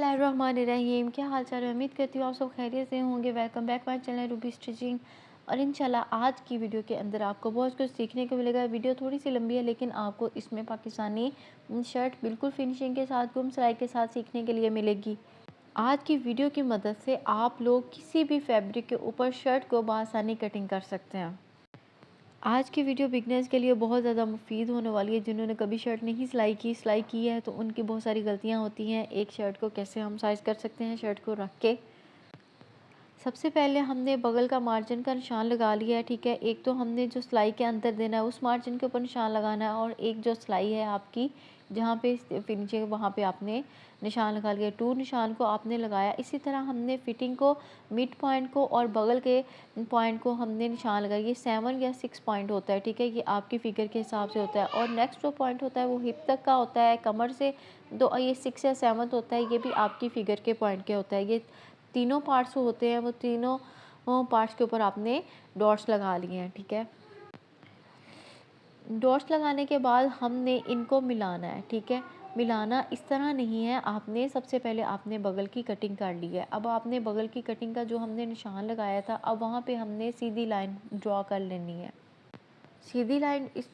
बिस्मिल्लाहिर्रहमानिर्रहीम। क्या हाल चाल है? उम्मीद करती हूँ आप सब खैरियत से होंगे। Welcome back my channel Ruby stitching. और इंशाल्लाह आज की वीडियो के अंदर आपको बहुत कुछ सीखने को मिलेगा। वीडियो थोड़ी सी लंबी है लेकिन आपको इसमें पाकिस्तानी शर्ट बिल्कुल फिनिशिंग के साथ, गुम सिलाई के साथ सीखने के लिए मिलेगी। आज की वीडियो की मदद से आप लोग किसी भी फैब्रिक के ऊपर शर्ट को बआसानी कटिंग कर सकते हैं। आज की वीडियो बिगनर्स के लिए बहुत ज़्यादा मुफीद होने वाली है। जिन्होंने कभी शर्ट नहीं सिलाई की है तो उनकी बहुत सारी गलतियां होती हैं। एक शर्ट को कैसे हम साइज़ कर सकते हैं शर्ट को रख के। सबसे पहले हमने बगल का मार्जिन का निशान लगा लिया है, ठीक है। एक तो हमने जो सिलाई के अंदर देना है उस मार्जिन के ऊपर निशान लगाना है, और एक जो सिलाई है आपकी जहाँ पे फिनिशिंग वहाँ पे आपने निशान लगा लिया। 2 निशान को आपने लगाया। इसी तरह हमने फिटिंग को, मिड पॉइंट को और बगल के पॉइंट को हमने निशान लगाया। ये 7 या 6 पॉइंट होता है, ठीक है। ये आपकी फिगर के हिसाब से होता है। और नेक्स्ट जो पॉइंट होता है वो हिप तक का होता है, कमर से। तो ये 6 या 7 होता है, ये भी आपकी फिगर के पॉइंट के होता है। ये तीनों पार्ट्स होते हैं, वो तीनों पार्ट्स के ऊपर आपने डॉट्स लगा लिए हैं, ठीक है। डॉट्स लगाने के बाद हमने इनको मिलाना है, ठीक है। मिलाना इस तरह नहीं है, आपने सबसे पहले आपने बगल की कटिंग कर ली है। अब आपने बगल की कटिंग का जो हमने निशान लगाया था, अब वहाँ पे हमने सीधी लाइन ड्रॉ कर लेनी है। सीधी लाइन इस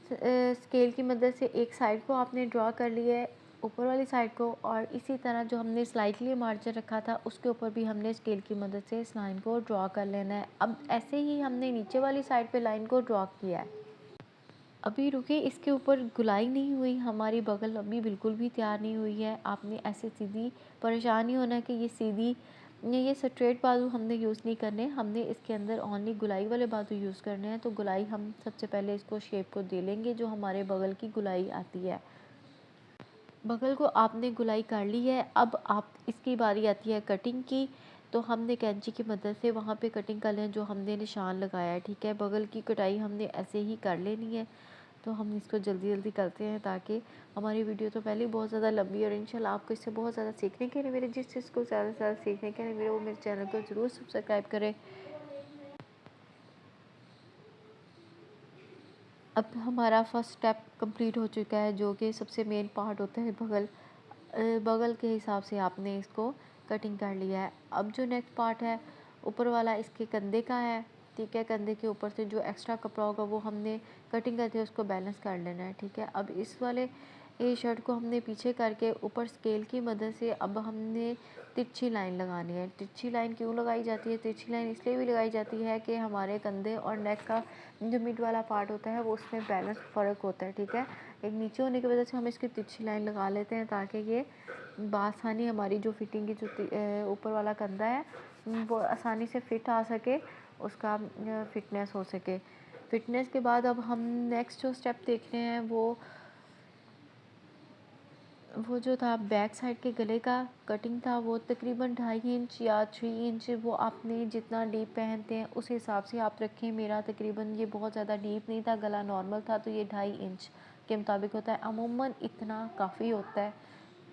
स्केल की मदद से एक साइड को आपने ड्रॉ कर लिया है, ऊपर वाली साइड को। और इसी तरह जो हमने सिलाई के लिए मार्जिन रखा था उसके ऊपर भी हमने स्केल की मदद से इस लाइन को ड्रॉ कर लेना है। अब ऐसे ही हमने नीचे वाली साइड पे लाइन को ड्रॉ किया है। अभी रुके, इसके ऊपर गुलाई नहीं हुई, हमारी बगल अभी बिल्कुल भी तैयार नहीं हुई है। आपने ऐसे सीधी, परेशान नहीं होना कि ये सीधी, ये स्ट्रेट बाजू हमने यूज़ नहीं करने, हमने इसके अंदर ओनली गुलाई वाले बाजू यूज़ करने हैं। तो गुलाई हम सबसे पहले इसको शेप को दे लेंगे जो हमारे बगल की गुलाई आती है। बगल को आपने गुलाई कर ली है। अब आप इसकी बारी आती है कटिंग की। तो हमने कैंची की मदद से वहाँ पे कटिंग कर लें जो हमने निशान लगाया है, ठीक है। बगल की कटाई हमने ऐसे ही कर लेनी है। तो हम इसको जल्दी जल्दी करते हैं ताकि हमारी वीडियो तो पहले ही बहुत ज़्यादा लंबी है, और इंशाल्लाह आपको इससे बहुत ज़्यादा सीखने के लिए मेरे, जिस चीज़ को ज़्यादा से ज़्यादा सीखने के लिए मेरे, वो मेरे चैनल को ज़रूर सब्सक्राइब करें। अब हमारा फर्स्ट स्टेप कंप्लीट हो चुका है, जो कि सबसे मेन पार्ट होता है बगल। बगल के हिसाब से आपने इसको कटिंग कर लिया है। अब जो नेक्स्ट पार्ट है ऊपर वाला, इसके कंधे का है, ठीक है। कंधे के ऊपर से जो एक्स्ट्रा कपड़ा होगा वो हमने कटिंग करके उसको बैलेंस कर लेना है, ठीक है। अब इस वाले ये शर्ट को हमने पीछे करके ऊपर स्केल की मदद से अब हमने तिरछी लाइन लगानी है। तिरछी लाइन क्यों लगाई जाती है? तिरछी लाइन इसलिए भी लगाई जाती है कि हमारे कंधे और नेक का जो मिड वाला पार्ट होता है वो उसमें बैलेंस फ़र्क होता है, ठीक है। एक नीचे होने की वजह से हम इसकी तिरछी लाइन लगा लेते हैं ताकि ये बआसानी हमारी जो फिटिंग की जो ऊपर वाला कंधा है वो आसानी से फिट आ सके, उसका फिटनेस हो सके। फिटनेस के बाद अब हम नेक्स्ट जो स्टेप देख रहे हैं वो जो था बैक साइड के गले का कटिंग था, वो तकरीबन 2.5 इंच या 3 इंच, वो आपने जितना डीप पहनते हैं उस हिसाब से आप रखें। मेरा तकरीबन ये बहुत ज़्यादा डीप नहीं था, गला नॉर्मल था, तो ये 2.5 इंच के मुताबिक होता है। अमूमन इतना काफ़ी होता है,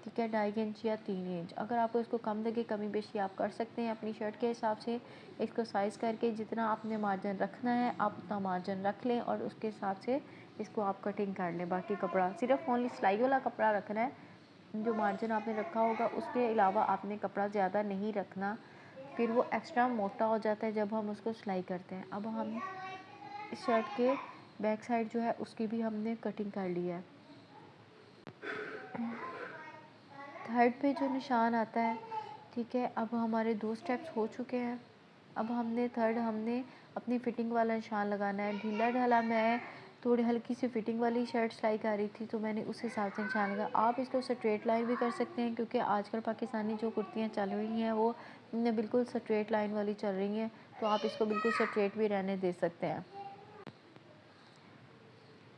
ठीक है। 2.5 इंच या 3 इंच। अगर आपको इसको कम लगे, कमी बेशी आप कर सकते हैं अपनी शर्ट के हिसाब से। इसको साइज़ करके जितना आपने मार्जिन रखना है आप उतना मार्जिन रख लें, और उसके हिसाब से इसको आप कटिंग कर लें। बाकी कपड़ा सिर्फ ओनली सिलाई वाला कपड़ा रखना है, जो मार्जिन आपने रखा होगा उसके अलावा आपने कपड़ा ज़्यादा नहीं रखना, फिर वो एक्स्ट्रा मोटा हो जाता है जब हम उसको सिलाई करते हैं। अब हम इस शर्ट के बैक साइड जो है उसकी भी हमने कटिंग कर ली है। थर्ड पे जो निशान आता है, ठीक है। अब हमारे 2 स्टेप्स हो चुके हैं। अब हमने अपनी फ़िटिंग वाला निशान लगाना है। ढीला ढाला, मैं थोड़ी हल्की सी फ़िटिंग वाली शर्ट सिलाई कर रही थी तो मैंने उस हिसाब से निशान लगाया। आप इसको स्ट्रेट लाइन भी कर सकते हैं, क्योंकि आजकल पाकिस्तानी जो कुर्तियाँ चल रही हैं वो बिल्कुल स्ट्रेट लाइन वाली चल रही हैं, तो आप इसको बिल्कुल स्ट्रेट भी रहने दे सकते हैं।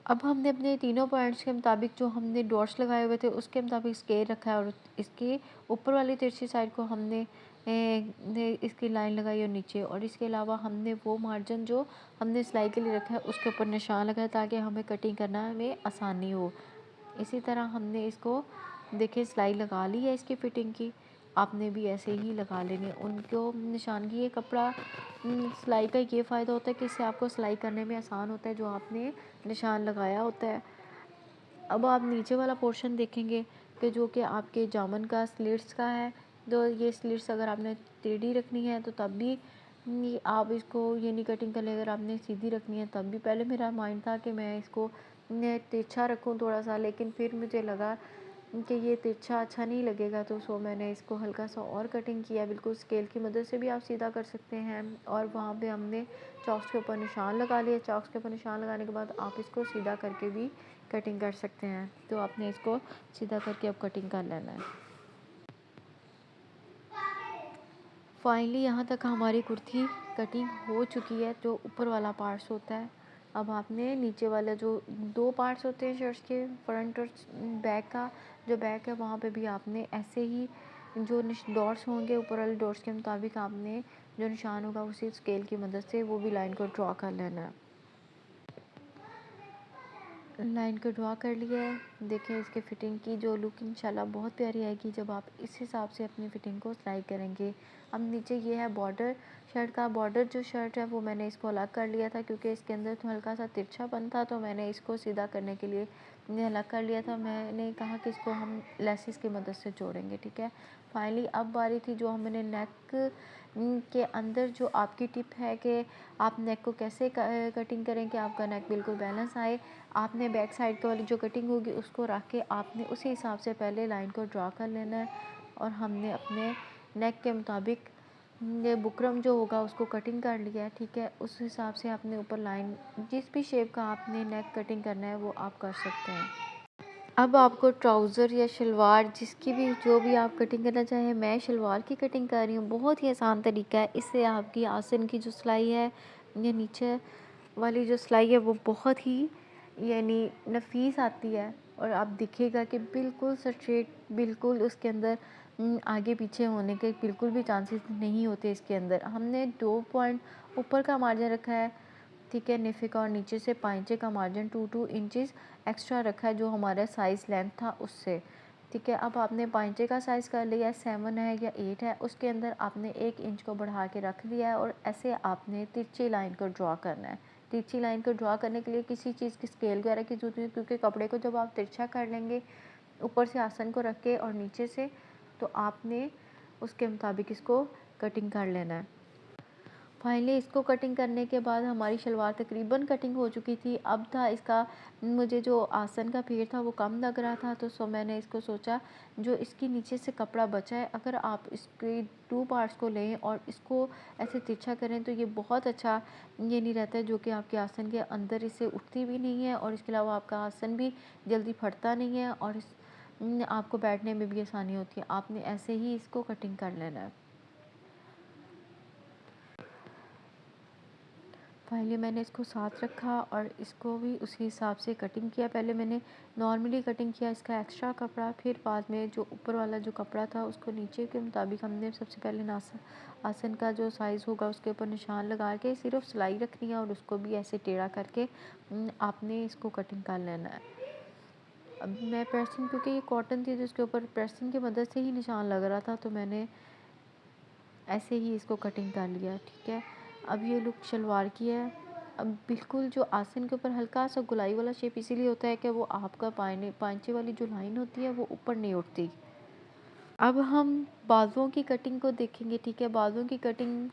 अब हमने अपने तीनों पॉइंट्स के मुताबिक जो हमने डॉट्स लगाए हुए थे उसके मुताबिक स्केल रखा है, और इसके ऊपर वाली तिरछी साइड को हमने इसकी लाइन लगाई और नीचे, और इसके अलावा हमने वो मार्जिन जो हमने सिलाई के लिए रखा है उसके ऊपर निशान लगाया ताकि हमें कटिंग करना में आसानी हो। इसी तरह हमने इसको देखिए सिलाई लगा ली है इसकी फ़िटिंग की, आपने भी ऐसे ही लगा लेनी है उनको निशान की। ये कपड़ा सिलाई का ये फ़ायदा होता है कि इससे आपको सिलाई करने में आसान होता है जो आपने निशान लगाया होता है। अब आप नीचे वाला पोर्शन देखेंगे कि जो कि आपके जामन का स्लिट्स का है, तो ये स्लिट्स अगर आपने टेढ़ी रखनी है तो तब भी आप इसको ये नहीं कटिंग कर ले, अगर आपने सीधी रखनी है तब भी। पहले मेरा माइंड था कि मैं इसको तिरछा रखूँ थोड़ा सा, लेकिन फिर मुझे लगा कि ये तिरछा अच्छा नहीं लगेगा, तो सो मैंने इसको हल्का सा और कटिंग किया। बिल्कुल स्केल की मदद से भी आप सीधा कर सकते हैं। और वहाँ पे हमने चॉक्स के ऊपर निशान लगा लिया। चॉक्स के ऊपर निशान लगाने के बाद आप इसको सीधा करके भी कटिंग कर सकते हैं। तो आपने इसको सीधा करके अब कटिंग कर लेना है। फाइनली यहाँ तक हमारी कुर्ती कटिंग हो चुकी है, जो ऊपर वाला पार्ट्स होता है। अब आपने नीचे वाला जो 2 पार्ट्स होते हैं शर्ट्स के, फ्रंट और बैक का, जो बैक है वहाँ पे भी आपने ऐसे ही जो डॉट्स होंगे ऊपर वाले डॉट्स के मुताबिक आपने जो निशान होगा उसी स्केल की मदद से वो भी लाइन को ड्रॉ कर लेना है। लाइन को ड्रॉ कर लिया है। देखें इसके फिटिंग की जो लुक इंशाल्लाह बहुत प्यारी आएगी जब आप इस हिसाब से अपनी फिटिंग को सिलाई करेंगे। अब नीचे ये है बॉर्डर, शर्ट का बॉर्डर जो शर्ट है वो मैंने इसको अलग कर लिया था, क्योंकि इसके अंदर तो हल्का सा तिरछापन था, तो मैंने इसको सीधा करने के लिए अलग कर लिया था। मैंने कहा कि इसको हम लेसिस की मदद से जोड़ेंगे, ठीक है। फाइनली अब बारी थी जो हमने नेक के अंदर जो आपकी टिप है कि आप नेक को कैसे कटिंग करें कि आपका नेक बिल्कुल बैलेंस आए। आपने बैक साइड के वाली जो कटिंग होगी उसको रख के आपने उसी हिसाब से पहले लाइन को ड्रा कर लेना है। और हमने अपने नेक के मुताबिक ये बुकरम जो होगा उसको कटिंग कर लिया है, ठीक है। उस हिसाब से आपने ऊपर लाइन जिस भी शेप का आपने नेक कटिंग करना है वो आप कर सकते हैं। अब आपको ट्राउज़र या शलवार जिसकी भी जो भी आप कटिंग करना चाहें, मैं शलवार की कटिंग कर रही हूँ। बहुत ही आसान तरीका है, इससे आपकी आसन की जो सिलाई है या नीचे वाली जो सिलाई है वो बहुत ही यानी नफीस आती है। और आप दिखेगा कि बिल्कुल स्ट्रेट, बिल्कुल उसके अंदर आगे पीछे होने के बिल्कुल भी चांसेस नहीं होते। इसके अंदर हमने 2 पॉइंट ऊपर का मार्जिन रखा है, ठीक है, नेफे का, और नीचे से पाइंचे का मार्जिन 2 इंचेस एक्स्ट्रा रखा है जो हमारा साइज़ लेंथ था उससे, ठीक है। अब आपने पाइंचे का साइज़ कर लिया, 7 है या 8 है, उसके अंदर आपने 1 इंच को बढ़ा के रख दिया है। और ऐसे आपने तिरछी लाइन को ड्रॉ करना है। तिरछी लाइन को ड्रॉ करने के लिए किसी चीज़ की स्केल वगैरह की जरूरत नहीं, क्योंकि कपड़े को जब आप तिरछा कर लेंगे ऊपर से आसन को रख के और नीचे से, तो आपने उसके मुताबिक इसको कटिंग कर लेना है। फाइनली इसको कटिंग करने के बाद हमारी शलवार तकरीबन कटिंग हो चुकी थी। अब था इसका, मुझे जो आसन का फेर था वो कम लग रहा था, तो मैंने इसको सोचा जो इसकी नीचे से कपड़ा बचा है, अगर आप इसके 2 पार्ट्स को लें और इसको ऐसे तिरछा करें तो ये बहुत अच्छा ये नहीं रहता है, जो कि आपके आसन के अंदर इससे उठती भी नहीं है और इसके अलावा आपका आसन भी जल्दी फटता नहीं है और आपको बैठने में भी आसानी होती है। आपने ऐसे ही इसको कटिंग कर लेना है। फाइनली मैंने इसको साथ रखा और इसको भी उसी हिसाब से कटिंग किया। पहले मैंने नॉर्मली कटिंग किया इसका एक्स्ट्रा कपड़ा, फिर बाद में जो ऊपर वाला जो कपड़ा था उसको नीचे के मुताबिक हमने सबसे पहले आसन का जो साइज़ होगा उसके ऊपर निशान लगा के सिर्फ सिलाई रखनी है और उसको भी ऐसे टेढ़ा करके आपने इसको कटिंग कर लेना है। अब मैं प्रेसिंग, क्योंकि ये कॉटन थी तो उसके ऊपर प्रेसिंग की मदद से ही निशान लग रहा था, तो मैंने ऐसे ही इसको कटिंग कर लिया, ठीक है। अब ये लुक शलवार की है। अब बिल्कुल जो आसन के ऊपर हल्का सा गुलाई वाला शेप इसीलिए होता है कि वो आपका पांचे वाली जो लाइन होती है वो ऊपर नहीं उठती। अब हम बाजुओं की कटिंग को देखेंगे, ठीक है। बाजुओं की कटिंग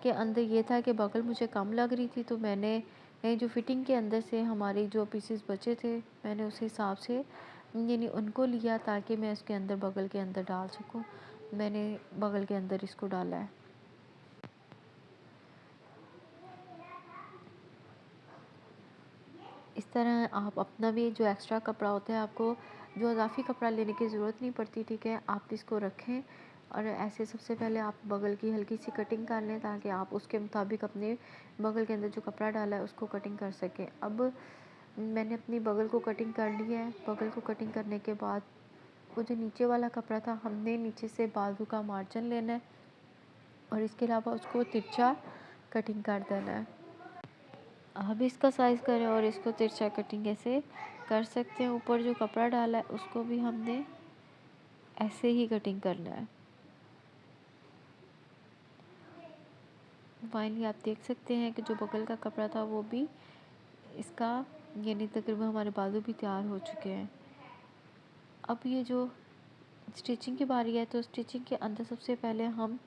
के अंदर ये था कि बगल मुझे कम लग रही थी, तो मैंने जो फिटिंग के अंदर से हमारी जो पीसेस बचे थे मैंने उस हिसाब से यानी उनको लिया ताकि मैं इसके अंदर बगल के अंदर डाल सकूं। मैंने बगल के अंदर इसको डाला है। इस तरह आप अपना भी जो एक्स्ट्रा कपड़ा होता है, आपको जो इजाफ़ी कपड़ा लेने की ज़रूरत नहीं पड़ती, ठीक है। आप इसको रखें और ऐसे सबसे पहले आप बगल की हल्की सी कटिंग कर लें ताकि आप उसके मुताबिक अपने बगल के अंदर जो कपड़ा डाला है उसको कटिंग कर सकें। अब मैंने अपनी बगल को कटिंग कर लिया है। बगल को कटिंग करने के बाद वो जो नीचे वाला कपड़ा था हमने नीचे से बाजू का मार्जिन लेना है और इसके अलावा उसको तिरछा कटिंग कर देना है। आप इसका साइज़ करें और इसको तिरछा कटिंग ऐसे कर सकते हैं। ऊपर जो कपड़ा डाला है उसको भी हमने ऐसे ही कटिंग करना है। फाइनली आप देख सकते हैं कि जो बगल का कपड़ा था वो भी इसका यानी तकरीबन हमारे बाजू भी तैयार हो चुके हैं। अब ये जो स्टिचिंग की बारी है तो स्टिचिंग के अंदर सबसे पहले हम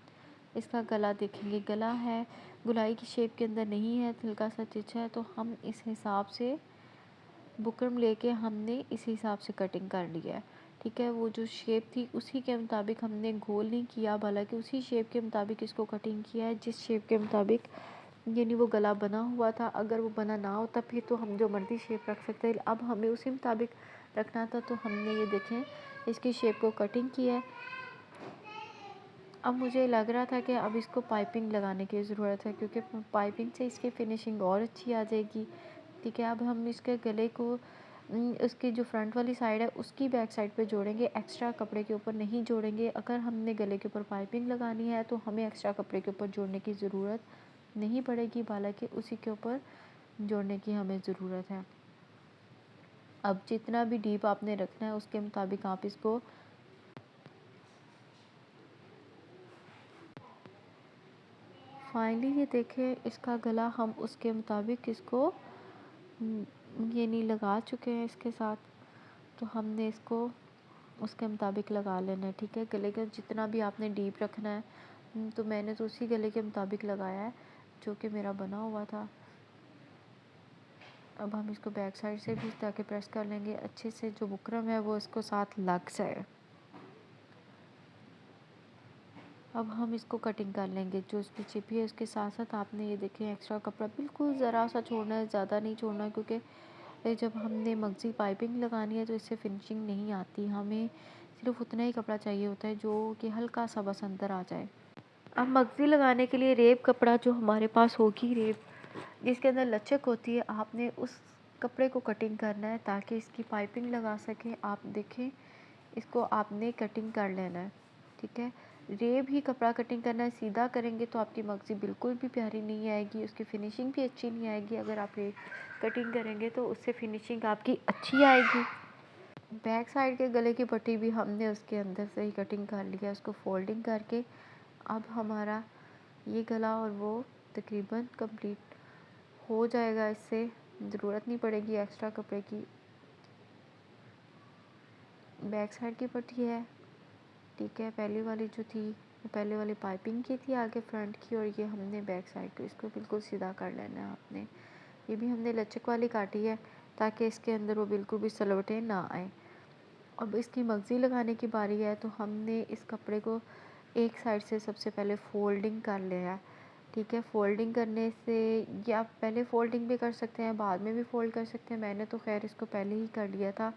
इसका गला देखेंगे। गला है गुलाई की शेप के अंदर नहीं है, हल्का सा स्टिच है, तो हम इस हिसाब से बुकरम लेके हमने इस हिसाब से कटिंग कर लिया है। ठीक है, वो जो शेप थी उसी के मुताबिक हमने गोल नहीं किया, हालांकि उसी शेप के मुताबिक इसको कटिंग किया है जिस शेप के मुताबिक यानी वो गला बना हुआ था। अगर वो बना ना होता फिर तो हम जो मर्जी शेप रख सकते हैं, अब हमें उसी मुताबिक रखना था तो हमने ये देखें इसकी शेप को कटिंग किया है। अब मुझे लग रहा था कि अब इसको पाइपिंग लगाने की ज़रूरत है, क्योंकि पाइपिंग से इसकी फिनिशिंग और अच्छी आ जाएगी। ठीक है, अब हम इसके गले को उसकी जो फ्रंट वाली साइड है उसकी बैक साइड पे जोड़ेंगे, एक्स्ट्रा कपड़े के ऊपर नहीं जोड़ेंगे। अगर हमने गले के ऊपर पाइपिंग लगानी है तो हमें एक्स्ट्रा कपड़े के ऊपर जोड़ने की ज़रूरत नहीं पड़ेगी, हालांकि उसी के ऊपर जोड़ने की हमें ज़रूरत है। अब जितना भी डीप आपने रखना है उसके मुताबिक आप इसको फाइनली ये देखें इसका गला हम उसके मुताबिक इसको ये नहीं लगा चुके हैं इसके साथ, तो हमने इसको उसके मुताबिक लगा लेना है। ठीक है, गले का जितना भी आपने डीप रखना है तो मैंने तो उसी गले के मुताबिक लगाया है जो कि मेरा बना हुआ था। अब हम इसको बैक साइड से भी ताकि प्रेस कर लेंगे अच्छे से, जो बुकरम है वो इसको साथ लग जाए। अब हम इसको कटिंग कर लेंगे, जो इसकी चिपी है उसके साथ साथ आपने ये देखें एक्स्ट्रा कपड़ा बिल्कुल ज़रा सा छोड़ना है, ज़्यादा नहीं छोड़ना, क्योंकि जब हमने मगज़ी पाइपिंग लगानी है तो इससे फिनिशिंग नहीं आती। हमें सिर्फ उतना ही कपड़ा चाहिए होता है जो कि हल्का सा बस अंदर आ जाए। अब मगज़ी लगाने के लिए रेब कपड़ा जो हमारे पास होगी, रेब जिसके अंदर लचक होती है, आपने उस कपड़े को कटिंग करना है ताकि इसकी पाइपिंग लगा सकें। आप देखें इसको आपने कटिंग कर लेना है। ठीक है, रेब ही कपड़ा कटिंग करना है, सीधा करेंगे तो आपकी मगज़ी बिल्कुल भी प्यारी नहीं आएगी, उसकी फिनिशिंग भी अच्छी नहीं आएगी। अगर आप रेब कटिंग करेंगे तो उससे फिनिशिंग आपकी अच्छी आएगी। बैक साइड के गले की पट्टी भी हमने उसके अंदर से ही कटिंग कर लिया, उसको फोल्डिंग करके। अब हमारा ये गला और वो तकरीबन कंप्लीट हो जाएगा, इससे ज़रूरत नहीं पड़ेगी एक्स्ट्रा कपड़े की। बैक साइड की पट्टी है, ठीक है, पहले वाली जो थी पहले वाली पाइपिंग की थी आगे फ्रंट की, और ये हमने बैक साइड को इसको बिल्कुल सीधा कर लेना है आपने। ये भी हमने लचक वाली काटी है ताकि इसके अंदर वो बिल्कुल भी सलवटें ना आए। अब इसकी मगज़ी लगाने की बारी है, तो हमने इस कपड़े को एक साइड से सबसे पहले फ़ोल्डिंग कर लिया है। ठीक है, फ़ोल्डिंग करने से या आप पहले फ़ोल्डिंग भी कर सकते हैं, बाद में भी फ़ोल्ड कर सकते हैं। मैंने तो खैर इसको पहले ही कर लिया था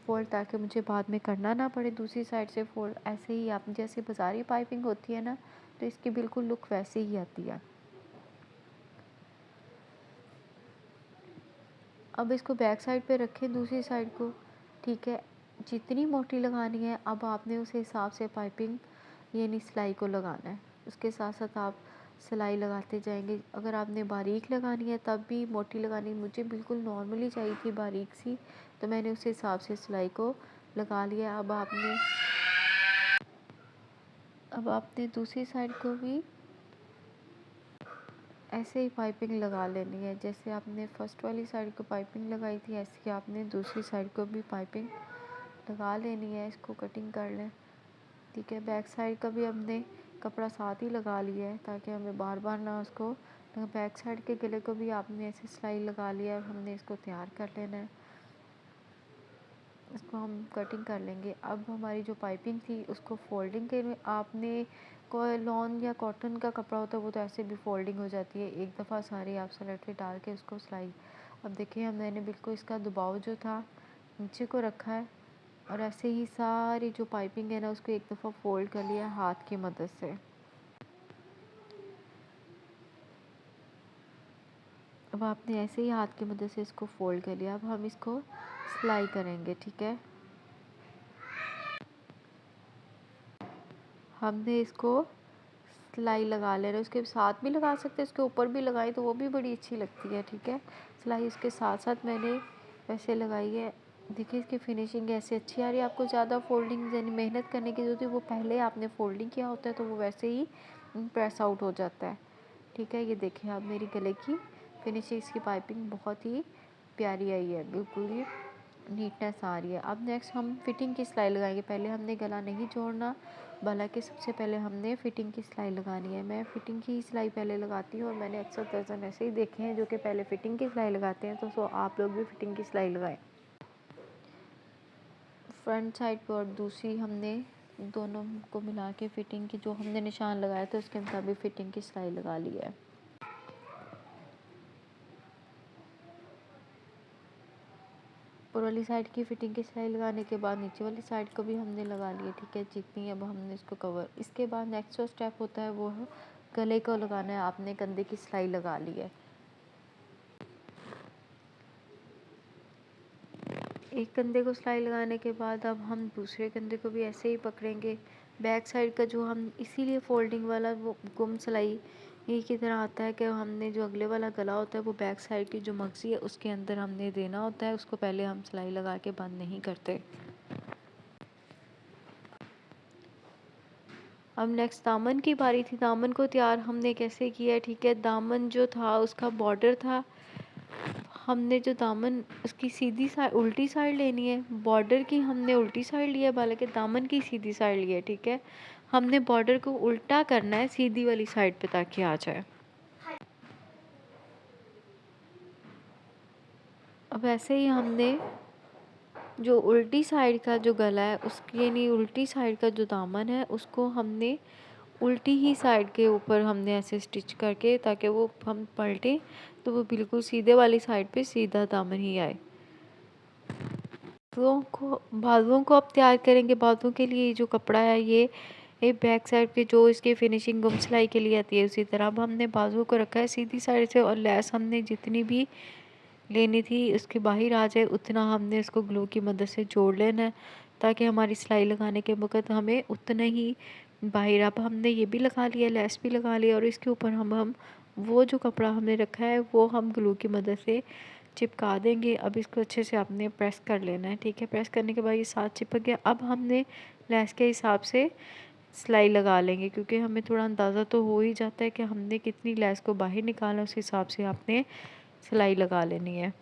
फ़ोल्ड, ताकि मुझे बाद में करना ना पड़े दूसरी साइड से फ़ोल्ड। ऐसे ही आप जैसे बाज़ारी पाइपिंग होती है ना, तो इसकी बिल्कुल लुक वैसे ही आती है। अब इसको बैक साइड पे रखें दूसरी साइड को। ठीक है, जितनी मोटी लगानी है अब आपने उस हिसाब से पाइपिंग यानी सिलाई को लगाना है, उसके साथ साथ आप सिलाई लगाते जाएंगे। अगर आपने बारीक लगानी है तब भी मोटी लगानी, मुझे बिल्कुल नॉर्मली चाहिए थी बारीक सी, तो मैंने उस हिसाब से सिलाई को लगा लिया। अब आपने दूसरी साइड को भी ऐसे ही पाइपिंग लगा लेनी है, जैसे आपने फ़र्स्ट वाली साइड को पाइपिंग लगाई थी ऐसे ही आपने दूसरी साइड को भी पाइपिंग लगा लेनी है। इसको कटिंग कर लें। ठीक है, बैक साइड का भी हमने कपड़ा साथ ही लगा लिया है ताकि हमें बार बार ना उसको, बैक साइड के गले को भी आपने ऐसे सिलाई लगा लिया है। हमने इसको तैयार कर लेना है, इसको हम कटिंग कर लेंगे। अब हमारी जो पाइपिंग थी उसको फोल्डिंग के में आपने कोई लॉन या कॉटन का कपड़ा होता है वो तो ऐसे भी फोल्डिंग हो जाती है, एक दफ़ा सारे आप सलट डाल के उसको सिलाई। अब देखिए मैंने बिल्कुल इसका दबाव जो था नीचे को रखा है, और ऐसे ही सारी जो पाइपिंग है ना उसको एक दफ़ा फोल्ड कर लिया हाथ की मदद से। अब आपने ऐसे ही हाथ की मदद से इसको फोल्ड कर लिया। अब हम इसको सिलाई करेंगे। ठीक है, हमने इसको सिलाई लगा लेना, उसके साथ भी लगा सकते हैं, उसके ऊपर भी लगाई तो वो भी बड़ी अच्छी लगती है। ठीक है, सिलाई उसके साथ साथ मैंने वैसे लगाई है। देखिए इसकी फिनिशिंग ऐसे अच्छी आ रही है। आपको ज़्यादा फोल्डिंग यानी मेहनत करने की ज़रूरत है, वो पहले आपने फोल्डिंग किया होता है तो वो वैसे ही प्रेस आउट हो जाता है। ठीक है, ये देखिए आप मेरी गले की फिनिशिंग, इसकी पाइपिंग बहुत ही प्यारी आई है, बिल्कुल ही नीटनेस आ रही है। अब नेक्स्ट हम फिटिंग की सिलाई लगाएंगे। पहले हमने गला नहीं जोड़ना, बल्कि सबसे पहले हमने फिटिंग की सिलाई लगानी है। मैं फिटिंग की सिलाई पहले लगाती हूँ और मैंने अक्सर दर्जन ऐसे ही देखे हैं जो कि पहले फिटिंग की सिलाई लगाते हैं। तो सो आप लोग भी फिटिंग की सिलाई लगाएं। फ्रंट साइड पर और दूसरी हमने दोनों को मिला के फिटिंग की जो हमने निशान लगाया था उसके मुताबिक फिटिंग की सिलाई लगा ली है। ऊपर वाली साइड की फिटिंग की सिलाई लगाने के बाद नीचे वाली साइड को भी हमने लगा लिया, ठीक है जितनी। अब हमने इसको कवर, इसके बाद नेक्स्ट जो स्टेप होता है वो है गले को लगाना है। आपने कंधे की सिलाई लगा ली है। एक कंधे को सिलाई लगाने के बाद अब हम दूसरे कंधे को भी ऐसे ही पकड़ेंगे। बैक साइड का जो हम इसीलिए फोल्डिंग वाला वो गुम सिलाई यही की तरह आता है कि हमने जो अगले वाला गला होता है वो बैक साइड की जो मगज़ी है उसके अंदर हमने देना होता है। उसको पहले हम सिलाई लगा के बंद नहीं करते। अब नेक्स्ट दामन की बारी थी। दामन को तैयार हमने कैसे किया, ठीक है। दामन जो था उसका बॉर्डर था, हमने जो दामन उसकी सीधी साइड उल्टी साइड लेनी है। बॉर्डर की हमने उल्टी साइड लिया है, हालांकि दामन की सीधी साइड ली है, ठीक है। हमने बॉर्डर को उल्टा करना है सीधी वाली साइड पे ताकि आ जाए। अब ऐसे ही हमने जो उल्टी साइड का जो गला है उसकी यानी उल्टी साइड का जो दामन है उसको हमने उल्टी ही साइड के ऊपर हमने ऐसे स्टिच करके ताकि वो हम पलटें तो वो बिल्कुल सीधे वाली साइड पे सीधा दामन ही आए। बाजुओं को अब तैयार करेंगे। बाजुओं के लिए जो कपड़ा है ये बैक साइड पे जो इसकी फिनिशिंग गुम सिलाई के लिए आती है उसी तरह अब हमने बाजुओं को रखा है सीधी साइड से और लेस हमने जितनी भी लेनी थी उसके बाहर आ जाए उतना हमने इसको ग्लू की मदद से जोड़ लेना है ताकि हमारी सिलाई लगाने के वक्त हमें उतना ही बाहर। अब हमने ये भी लगा लिया, लेस भी लगा लिया और इसके ऊपर हम वो जो कपड़ा हमने रखा है वो हम ग्लू की मदद से चिपका देंगे। अब इसको अच्छे से आपने प्रेस कर लेना है, ठीक है। प्रेस करने के बाद ये साथ चिपक गया। अब हमने लेस के हिसाब से सिलाई लगा लेंगे क्योंकि हमें थोड़ा अंदाज़ा तो हो ही जाता है कि हमने कितनी लेस को बाहर निकालना है, उस हिसाब से आपने सिलाई लगा लेनी है।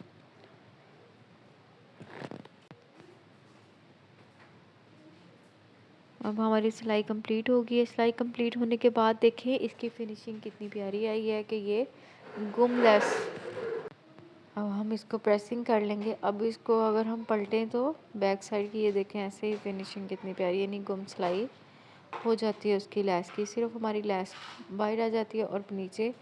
अब हमारी सिलाई कंप्लीट हो गई है। सिलाई कंप्लीट होने के बाद देखें इसकी फिनिशिंग कितनी प्यारी आई है कि ये गुम लेस। अब हम इसको प्रेसिंग कर लेंगे। अब इसको अगर हम पलटें तो बैक साइड की ये देखें ऐसे ही फिनिशिंग कितनी प्यारी यानी गुम सिलाई हो जाती है उसकी लेस की। सिर्फ हमारी लेस बाहर आ जाती है और नीचे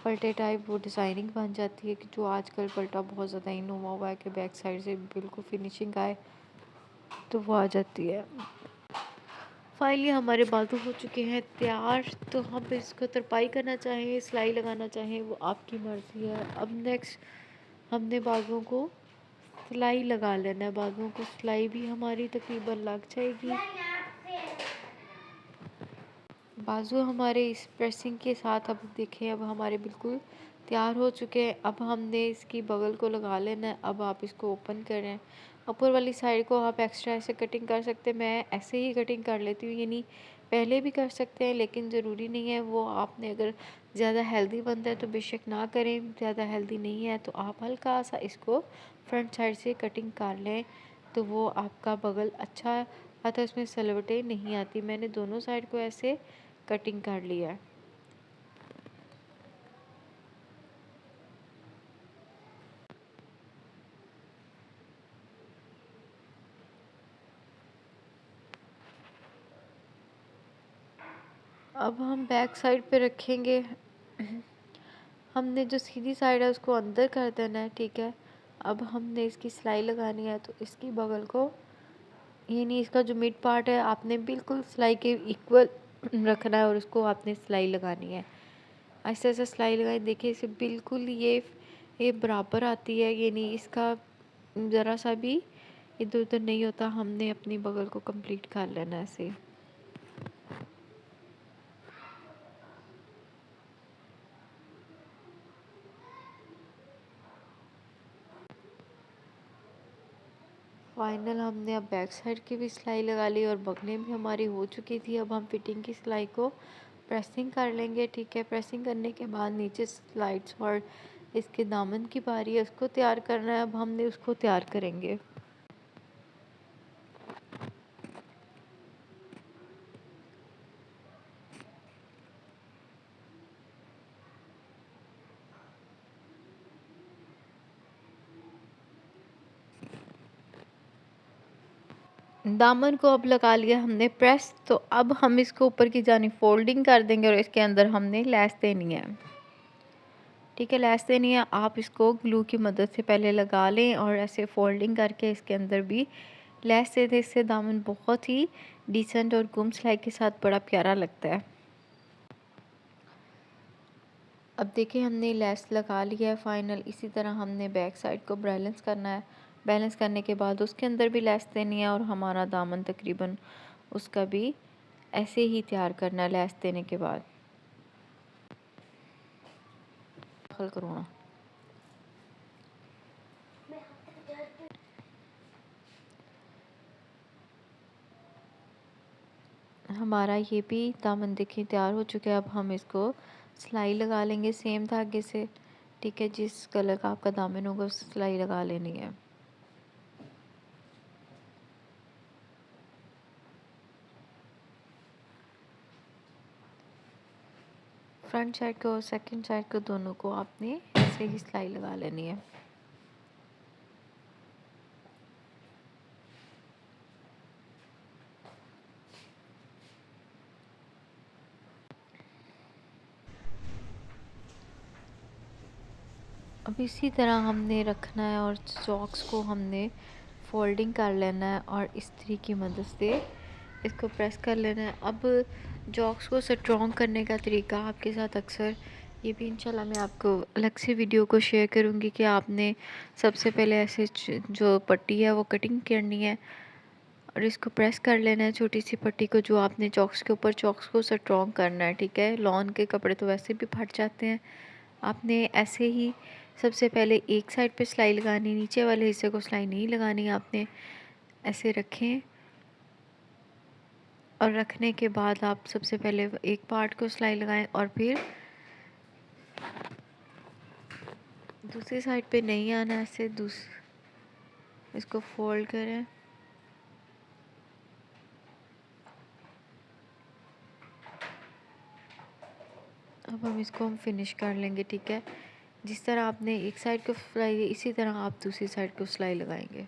पलटे टाइप वो डिज़ाइनिंग बन जाती है कि जो आजकल पलटा बहुत ज़्यादा इन हुआ है कि बैक साइड से बिल्कुल फिनिशिंग आए तो वो आ जाती है। फाइनली हमारे बाजू हो चुके हैं तैयार। तो हम इसको तरपाई करना चाहें सिलाई लगाना चाहें वो आपकी मर्ज़ी है। अब नेक्स्ट हमने बाजुओं को सिलाई लगा लेना है। बाजुओं को सिलाई भी हमारी तकरीबन लग जाएगी। बाजू हमारे इस प्रेसिंग के साथ अब देखें अब हमारे बिल्कुल तैयार हो चुके हैं। अब हमने इसकी बगल को लगा लेना है। अब आप इसको ओपन करें। ऊपर वाली साइड को आप एक्स्ट्रा ऐसे कटिंग कर सकते हैं, मैं ऐसे ही कटिंग कर लेती हूँ, यानी पहले भी कर सकते हैं लेकिन ज़रूरी नहीं है। वो आपने अगर ज़्यादा हेल्दी बनता है तो बेशक ना करें, ज़्यादा हेल्दी नहीं है तो आप हल्का सा इसको फ्रंट साइड से कटिंग कर लें तो वो आपका बगल अच्छा आता है, उसमें सलवटें नहीं आती। मैंने दोनों साइड को ऐसे कटिंग कर लिया है। अब हम बैक साइड पे रखेंगे। हमने जो सीधी साइड है उसको अंदर कर देना है, ठीक है। अब हमने इसकी सिलाई लगानी है तो इसकी बगल को यानी इसका जो मिड पार्ट है आपने बिल्कुल सिलाई के इक्वल रखना है और उसको आपने सिलाई लगानी है। ऐसे ऐसे सिलाई लगाई, देखिए इसे बिल्कुल ये बराबर आती है, यानी इसका ज़रा सा भी इधर उधर नहीं होता। हमने अपनी बगल को कंप्लीट कर लेना है ऐसे। फाइनल हमने अब बैक साइड की भी सिलाई लगा ली और बगले भी हमारी हो चुकी थी। अब हम फिटिंग की सिलाई को प्रेसिंग कर लेंगे, ठीक है। प्रेसिंग करने के बाद नीचे स्लाइड्स और इसके दामन की बारी है उसको तैयार करना है। अब हमने उसको तैयार करेंगे। दामन को अब लगा लिया हमने प्रेस, तो अब हम इसको ऊपर की जानिब फोल्डिंग कर देंगे और इसके अंदर हमने लैस देनी है। ठीक है, लैस देनी है। आप इसको ग्लू की मदद से पहले लगा लें और ऐसे फोल्डिंग करके इसके अंदर भी लैस दे दें। इससे दामन बहुत ही डिसेंट और गुम सिलाई के साथ बड़ा प्यारा लगता है। अब देखिए हमने लेस लगा लिया है फाइनल। इसी तरह हमने बैक साइड को बैलेंस करना है। बैलेंस करने के बाद उसके अंदर भी लेस देनी है और हमारा दामन तकरीबन उसका भी ऐसे ही तैयार करना है लेस देने के बाद। दाखिल करो ना। हमारा ये भी दामन देखिए तैयार हो चुका है। अब हम इसको सिलाई लगा लेंगे सेम धागे से। ठीक है, जिस कलर का आपका दामन होगा उस सिलाई लगा लेनी है। फ्रंट साइड को और सेकंड साइड को दोनों को आपने ऐसे ही सिलाई लगा लेनी है। अब इसी तरह हमने रखना है और चॉक्स को हमने फोल्डिंग कर लेना है और इस्त्री की मदद से इसको प्रेस कर लेना है। अब जॉक्स को स्ट्रॉन्ग करने का तरीका आपके साथ अक्सर ये भी इंशाल्लाह मैं आपको अलग से वीडियो को शेयर करूँगी कि आपने सबसे पहले ऐसे जो पट्टी है वो कटिंग करनी है और इसको प्रेस कर लेना है छोटी सी पट्टी को जो आपने चॉक्स के ऊपर चॉक्स को स्ट्रॉन्ग करना है। ठीक है, लॉन के कपड़े तो वैसे भी फट जाते हैं। आपने ऐसे ही सबसे पहले एक साइड पे सिलाई लगानी, नीचे वाले हिस्से को सिलाई नहीं लगानी। आपने ऐसे रखें और रखने के बाद आप सबसे पहले एक पार्ट को सिलाई लगाएं और फिर दूसरी साइड पे नहीं आना, ऐसे इसको फोल्ड करें। अब हम इसको फिनिश कर लेंगे। ठीक है, जिस तरह आपने एक साइड को सिलाई इसी तरह आप दूसरी साइड को सिलाई लगाएंगे।